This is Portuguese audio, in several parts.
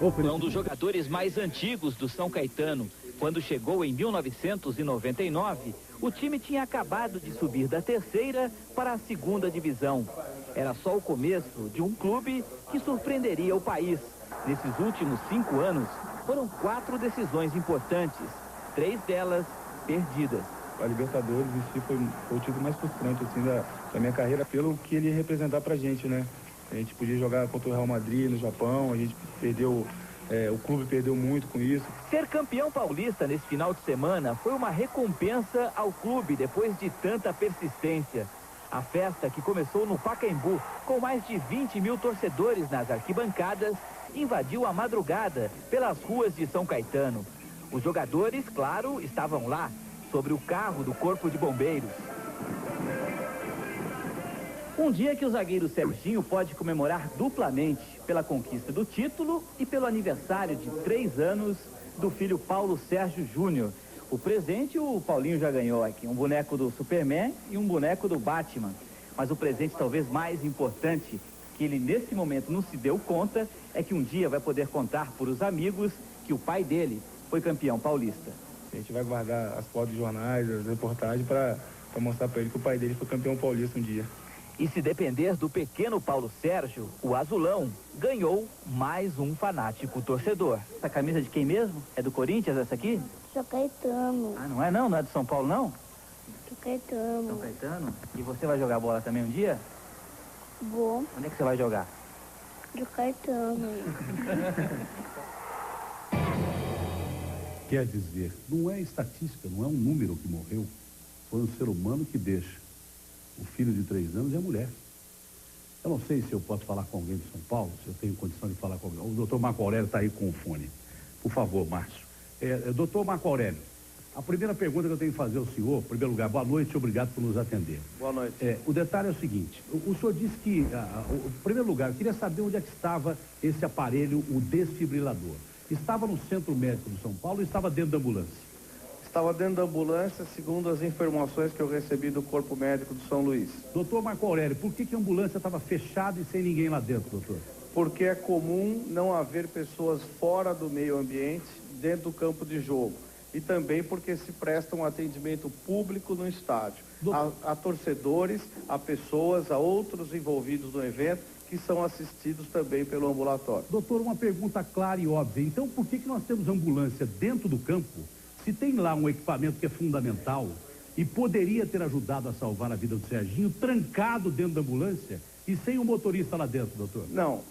É um dos jogadores mais antigos do São Caetano. Quando chegou em 1999, o time tinha acabado de subir da terceira para a segunda divisão. Era só o começo de um clube que surpreenderia o país. Nesses últimos 5 anos, foram 4 decisões importantes, 3 delas perdidas. A Libertadores em si foi o título mais frustrante assim, da minha carreira, pelo que ele ia representar pra gente, né? A gente podia jogar contra o Real Madrid no Japão, a gente perdeu, o clube perdeu muito com isso. Ser campeão paulista nesse final de semana foi uma recompensa ao clube depois de tanta persistência. A festa, que começou no Pacaembu, com mais de 20 mil torcedores nas arquibancadas, invadiu a madrugada pelas ruas de São Caetano. Os jogadores, claro, estavam lá, sobre o carro do Corpo de Bombeiros. Um dia que o zagueiro Serginho pode comemorar duplamente pela conquista do título e pelo aniversário de 3 anos do filho Paulo Sérgio Júnior. O presente o Paulinho já ganhou aqui, um boneco do Superman e um boneco do Batman. Mas o presente talvez mais importante, que ele nesse momento não se deu conta, é que um dia vai poder contar por os amigos que o pai dele foi campeão paulista. A gente vai guardar as fotos de jornais, as reportagens para mostrar para ele que o pai dele foi campeão paulista um dia. E se depender do pequeno Paulo Sérgio, o azulão ganhou mais um fanático torcedor. Essa camisa de quem mesmo? É do Corinthians essa aqui? São Caetano. Ah, não é não? Não é do São Paulo não? São Caetano. São Caetano? E você vai jogar bola também um dia? Vou. Onde é que você vai jogar? São Caetano. Quer dizer, não é estatística, não é um número que morreu. Foi um ser humano que deixa. O filho de 3 anos é mulher. Eu não sei se eu posso falar com alguém de São Paulo, se eu tenho condição de falar com alguém. O doutor Marco Aurélio está aí com o fone. Por favor, Márcio. Doutor Marco Aurélio, a primeira pergunta que eu tenho que fazer ao senhor, em primeiro lugar, boa noite e obrigado por nos atender. Boa noite. O detalhe é o seguinte, o senhor disse que, em primeiro lugar, eu queria saber onde é que estava esse aparelho, o desfibrilador. Estava no Centro Médico de São Paulo ou estava dentro da ambulância? Estava dentro da ambulância, segundo as informações que eu recebi do Corpo Médico de São Luís. Doutor Marco Aurélio, por que a ambulância estava fechada e sem ninguém lá dentro, doutor? Porque é comum não haver pessoas fora do meio ambiente, dentro do campo de jogo. E também porque se presta um atendimento público no estádio. A torcedores, a pessoas, a outros envolvidos no evento, que são assistidos também pelo ambulatório. Doutor, uma pergunta clara e óbvia. Então, por que nós temos ambulância dentro do campo, se tem lá um equipamento que é fundamental e poderia ter ajudado a salvar a vida do Serginho, trancado dentro da ambulância e sem o motorista lá dentro, doutor? Não,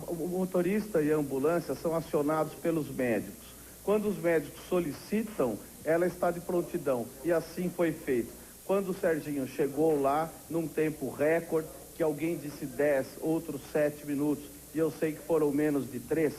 o motorista e a ambulância são acionados pelos médicos. Quando os médicos solicitam, ela está de prontidão e assim foi feito. Quando o Serginho chegou lá, num tempo recorde, que alguém disse 10, outros 7 minutos, e eu sei que foram menos de 3,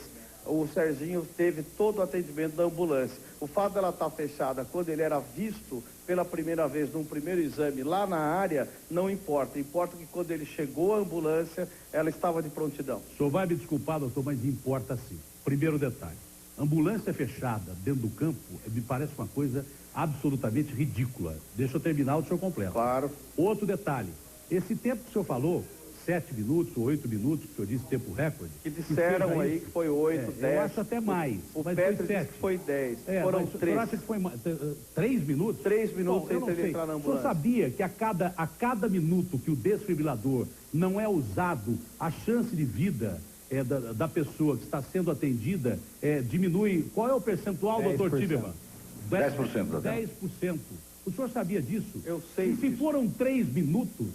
o Serginho teve todo o atendimento da ambulância. O fato dela estar fechada quando ele era visto pela primeira vez num primeiro exame lá na área, não importa. Importa que quando ele chegou à ambulância, ela estava de prontidão. O senhor vai me desculpar, doutor, mas importa sim. Primeiro detalhe, ambulância fechada dentro do campo me parece uma coisa absolutamente ridícula. Deixa eu terminar o senhor completo. Claro. Outro detalhe, esse tempo que o senhor falou, 7 minutos ou 8 minutos, que o senhor disse tempo recorde. Que disseram aí que foi 8, 10. Eu acho até mais. O mas Petri foi disse 7. que foi 10. mas Foram o 3. senhor acha que foi 3 minutos? 3 minutos Bom, sem ele entrar na ambulância. O senhor sabia que a cada minuto que o desfibrilador não é usado, a chance de vida da pessoa que está sendo atendida diminui? Qual é o percentual, 10%. doutor Tiberman? 10%. 10%. O senhor sabia disso? Eu sei E se disso. foram 3 minutos,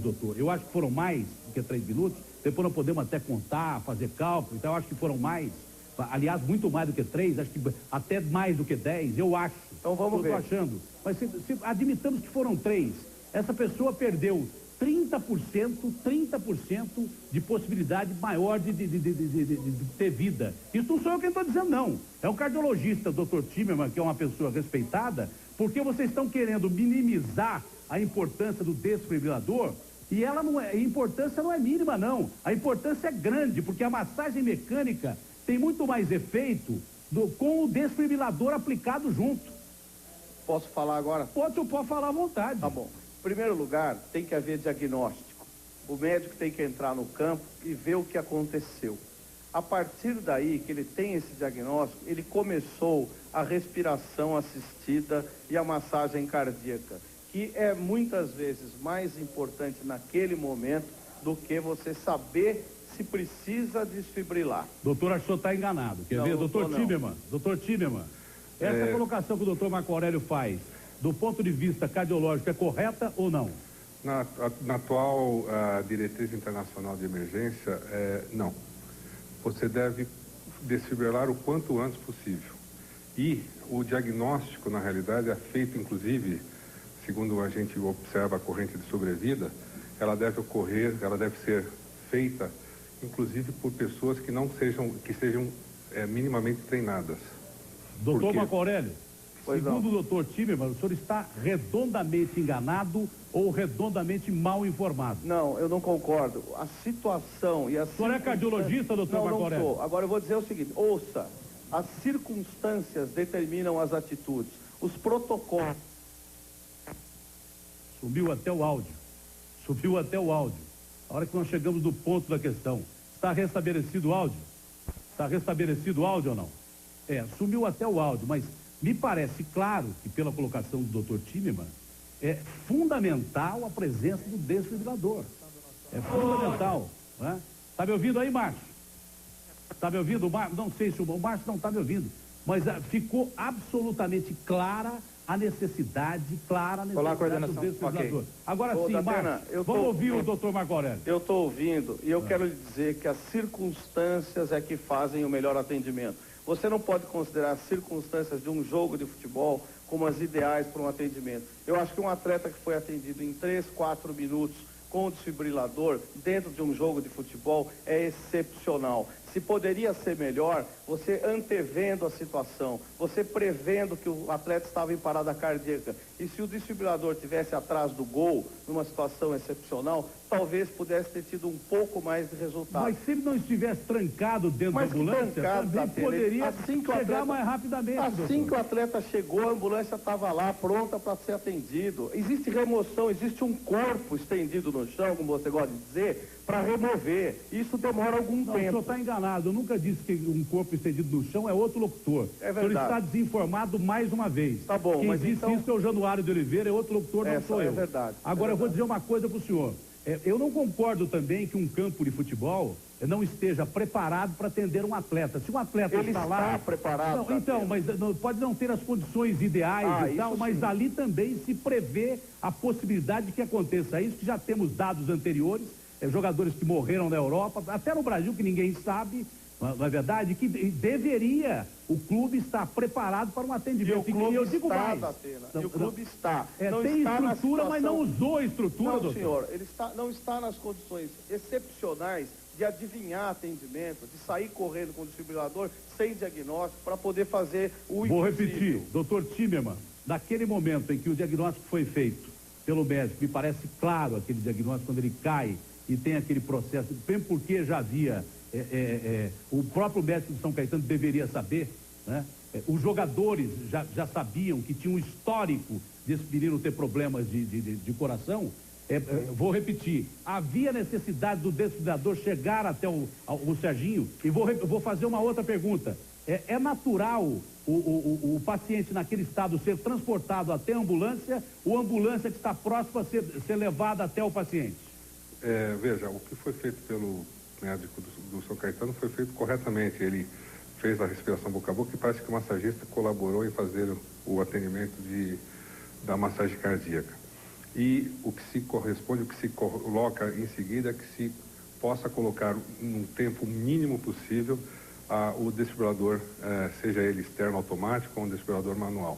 doutor, eu acho que foram mais do que 3 minutos, depois nós podemos até contar, fazer cálculo, então eu acho que foram mais, aliás, muito mais do que 3, acho que até mais do que 10, eu acho. Então vamos ver. Eu estou achando. Mas se admitamos que foram 3, essa pessoa perdeu 30% de possibilidade maior de ter vida. Isso não sou eu quem estou dizendo, não. É o cardiologista, Dr. Timerman, que é uma pessoa respeitada, porque vocês estão querendo minimizar a importância do desfibrilador, e ela não é, a importância não é mínima, não. A importância é grande, porque a massagem mecânica tem muito mais efeito com o desfibrilador aplicado junto. Posso falar agora? Pode falar à vontade. Tá bom. Em primeiro lugar, tem que haver diagnóstico. O médico tem que entrar no campo e ver o que aconteceu. A partir daí que ele tem esse diagnóstico, ele começou a respiração assistida e a massagem cardíaca, que é muitas vezes mais importante naquele momento do que você saber se precisa desfibrilar. Doutor, acho que o senhor está enganado. Quer ver? Doutor Timerman, essa colocação que o doutor Marco Aurélio faz, do ponto de vista cardiológico, é correta ou não? Na atual diretriz internacional de emergência, não. Você deve desfibrilar o quanto antes possível. E o diagnóstico, na realidade, é feito, inclusive, segundo a gente observa a corrente de sobrevida, ela deve ser feita, inclusive, por pessoas que sejam minimamente treinadas. Doutor Marco Aurélio, segundo o doutor Timerman, o senhor está redondamente enganado ou redondamente mal informado? Não, eu não concordo. A situação e a... O senhor é cardiologista, doutor Marco Aurélio? Não sou. Agora eu vou dizer o seguinte, ouça, as circunstâncias determinam as atitudes, os protocolos... Subiu até o áudio. A hora que nós chegamos no ponto da questão, está restabelecido o áudio? Está restabelecido o áudio ou não? Sumiu até o áudio, mas me parece claro que pela colocação do Dr. Timerman, é fundamental a presença do desfibrilador. É fundamental. Está me ouvindo aí, Márcio? Está me ouvindo? Não sei se o Márcio não está me ouvindo, mas ficou absolutamente clara a necessidade do desfibrilador. Okay. Agora sim, Márcio, vamos ouvir o doutor Marco Aurélio. Eu estou ouvindo e eu quero lhe dizer que as circunstâncias é que fazem o melhor atendimento. Você não pode considerar as circunstâncias de um jogo de futebol como as ideais para um atendimento. Eu acho que um atleta que foi atendido em 3, 4 minutos com o desfibrilador dentro de um jogo de futebol é excepcional. Se poderia ser melhor, você antevendo a situação, você prevendo que o atleta estava em parada cardíaca. E se o desfibrilador tivesse atrás do gol, numa situação excepcional, talvez pudesse ter tido um pouco mais de resultado. Mas se ele não estivesse trancado dentro da ambulância, também poderia chegar mais rapidamente. Assim que o atleta chegou, a ambulância estava lá, pronta para ser atendido. Existe remoção, existe um corpo estendido no chão, como você gosta de dizer, para remover. Isso demora algum tempo. O senhor está enganado. Eu nunca disse que um corpo estendido no chão é outro locutor. É verdade. O senhor está desinformado mais uma vez. Tá bom, quem mas disse então... isso é o Januário de Oliveira, é outro locutor, não sou eu. É verdade. Agora eu vou dizer uma coisa para o senhor. Eu não concordo também que um campo de futebol não esteja preparado para atender um atleta. Se um atleta está lá... Ele está preparado. Não, então, mas pode não ter as condições ideais e tal, mas sim. Ali também se prevê a possibilidade de que aconteça isso, que já temos dados anteriores, jogadores que morreram na Europa, até no Brasil, que ninguém sabe, não é verdade, que deveria o clube estar preparado para um atendimento. E o clube eu digo está, mais. Datena, e o clube está. Tem estrutura, mas não usou a estrutura, não, doutor. Senhor, ele não está nas condições excepcionais de adivinhar atendimento, de sair correndo com o desfibrilador sem diagnóstico para poder fazer o impossível. Vou repetir, doutor Timerman, naquele momento em que o diagnóstico foi feito pelo médico, me parece claro aquele diagnóstico quando ele cai e tem aquele processo, bem porque já havia, o próprio médico de São Caetano deveria saber, né? Os jogadores já sabiam que tinha um histórico desse menino ter problemas de coração. Vou repetir, havia necessidade do desfibrilador chegar até o Serginho, e vou fazer uma outra pergunta. É natural o paciente naquele estado ser transportado até a ambulância, ou a ambulância que está próxima ser levada até o paciente? Veja, o que foi feito pelo médico do São Caetano foi feito corretamente. Ele fez a respiração boca a boca e parece que o massagista colaborou em fazer o atendimento da massagem cardíaca. E o que se corresponde, o que se coloca em seguida é que se possa colocar num tempo mínimo possível o desfibrilador, seja ele externo automático ou um desfibrilador manual.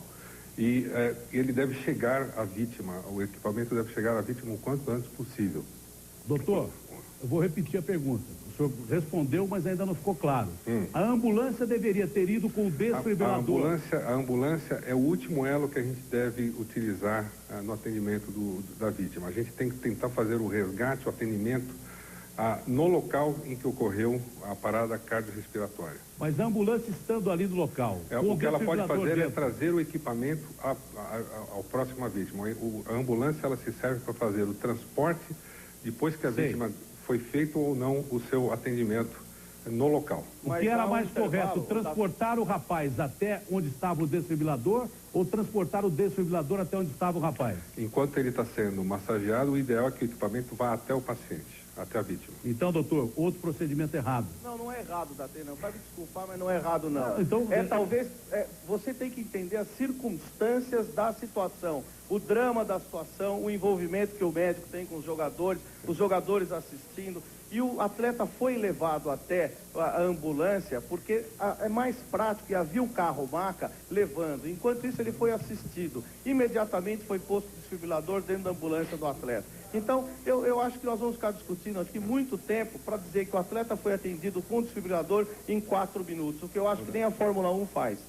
E ele deve chegar à vítima, o equipamento deve chegar à vítima o quanto antes possível. Doutor, eu vou repetir a pergunta. O senhor respondeu, mas ainda não ficou claro. A ambulância deveria ter ido com o desfibrilador. A ambulância é o último elo que a gente deve utilizar no atendimento da vítima. A gente tem que tentar fazer o resgate, o atendimento no local em que ocorreu a parada cardiorrespiratória. Mas a ambulância estando ali no local... o que ela pode fazer é trazer o equipamento ao próximo à vítima. A ambulância ela se serve para fazer o transporte depois que a vítima foi feito ou não o seu atendimento no local. O Mas que era há um mais correto, intervalo, transportar o rapaz até onde estava o desfibrilador ou transportar o desfibrilador até onde estava o rapaz? Enquanto ele está sendo massageado, o ideal é que o equipamento vá até o paciente, até a vítima. Então, doutor, outro procedimento errado. Não é errado, Datena. Vai me desculpar, mas não é errado, não. Então, talvez, você tem que entender as circunstâncias da situação, o drama da situação, o envolvimento que o médico tem com os jogadores assistindo. E o atleta foi levado até a ambulância porque é mais prático e havia um carro-maca levando. Enquanto isso, ele foi assistido. Imediatamente foi posto o desfibrilador dentro da ambulância do atleta. Então, eu acho que nós vamos ficar discutindo aqui muito tempo para dizer que o atleta foi atendido com o desfibrilador em 4 minutos, o que eu acho que nem a Fórmula 1 faz.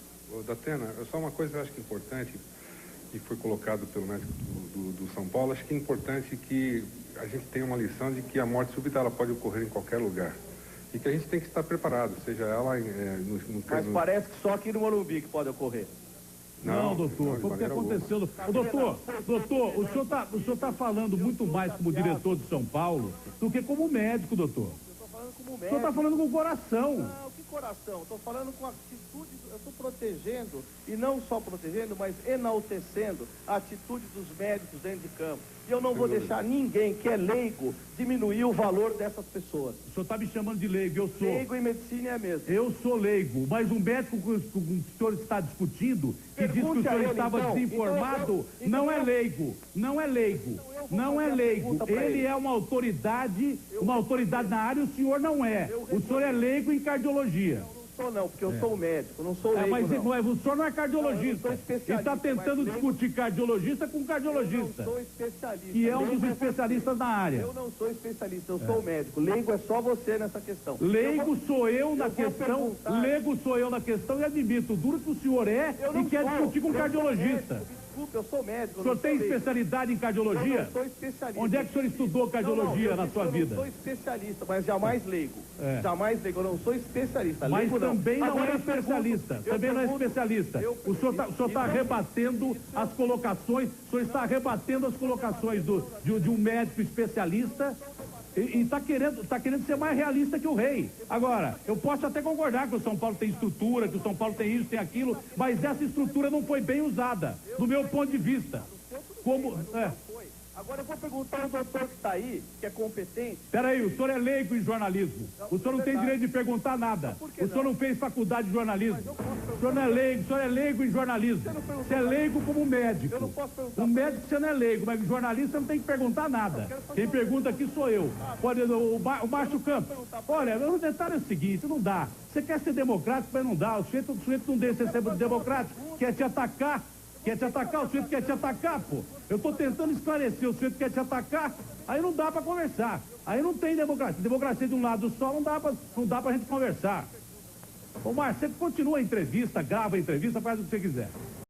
Datena, só uma coisa que eu acho que é importante, e foi colocado pelo médico do São Paulo, acho que é importante que a gente tenha uma lição de que a morte súbita ela pode ocorrer em qualquer lugar. E que a gente tem que estar preparado, seja ela Mas parece que só aqui no Morumbi que pode ocorrer. Não, doutor, foi o que aconteceu. Doutor, o senhor tá falando muito mais como diretor de São Paulo do que como médico, doutor. Eu estou falando como médico. O senhor tá falando com o coração. Não, que coração? Estou falando com atitude, eu estou protegendo, e não só protegendo, mas enaltecendo a atitude dos médicos dentro de campo. E eu não vou deixar ninguém que é leigo diminuir o valor dessas pessoas. O senhor está me chamando de leigo, eu sou. Leigo em medicina é mesmo. Eu sou leigo, mas um médico com o senhor está discutindo, que diz que o senhor estava desinformado, não é leigo, não é leigo, não é leigo. Ele é uma autoridade na área e o senhor não é. O senhor é leigo em cardiologia. Sou não, porque eu sou médico, não sou leigo, mas não. o senhor não é cardiologista. Não, eu sou especialista, Ele está tentando mas discutir cardiologista com cardiologista. Eu não sou especialista. Que é um dos Leigo especialistas na área. Eu não sou especialista, eu sou médico. Leigo é só você nessa questão. Leigo sou eu na eu vou questão, perguntar. leigo sou eu na questão e admito, duro que o senhor é Eu não e quer sou. discutir com Eu sou cardiologista. médico, desculpa, eu sou médico. O senhor tem leigo. especialidade em cardiologia? Eu não sou especialista. Onde é que o senhor estudou cardiologia na sua vida? Eu não sou especialista, mas jamais leigo. É. Jamais leigo, eu não sou especialista. Mas leigo, também não Agora é eu pergunto, especialista. eu Também não é pergunto, especialista. O senhor está rebatendo as colocações, o senhor está rebatendo as colocações de um médico especialista e está querendo ser mais realista que o rei. Agora, eu posso até concordar que o São Paulo tem estrutura, que o São Paulo tem isso, tem aquilo, mas essa estrutura não foi bem usada, do meu ponto de vista. Como... Agora eu vou perguntar ao doutor que está aí, que é competente. Peraí, o senhor é leigo em jornalismo. O senhor não tem direito de perguntar nada. O senhor não fez faculdade de jornalismo. O senhor não é leigo, o senhor é leigo em jornalismo. Você é leigo como médico. Eu não posso perguntar. Um médico você não é leigo, mas jornalista não tem que perguntar nada. Quem pergunta aqui sou eu. Pode, o Márcio Campos. Olha, o detalhe é o seguinte, não dá. Você quer ser democrático, mas não dá. O sujeito não deixa de ser democrático, quer te atacar. Quer te atacar, o sujeito quer te atacar, pô. Eu tô tentando esclarecer, o sujeito quer te atacar, aí não dá pra conversar. Aí não tem democracia. Democracia de um lado só não dá pra gente conversar. Ô, Márcio, você continua a entrevista, grava a entrevista, faz o que você quiser.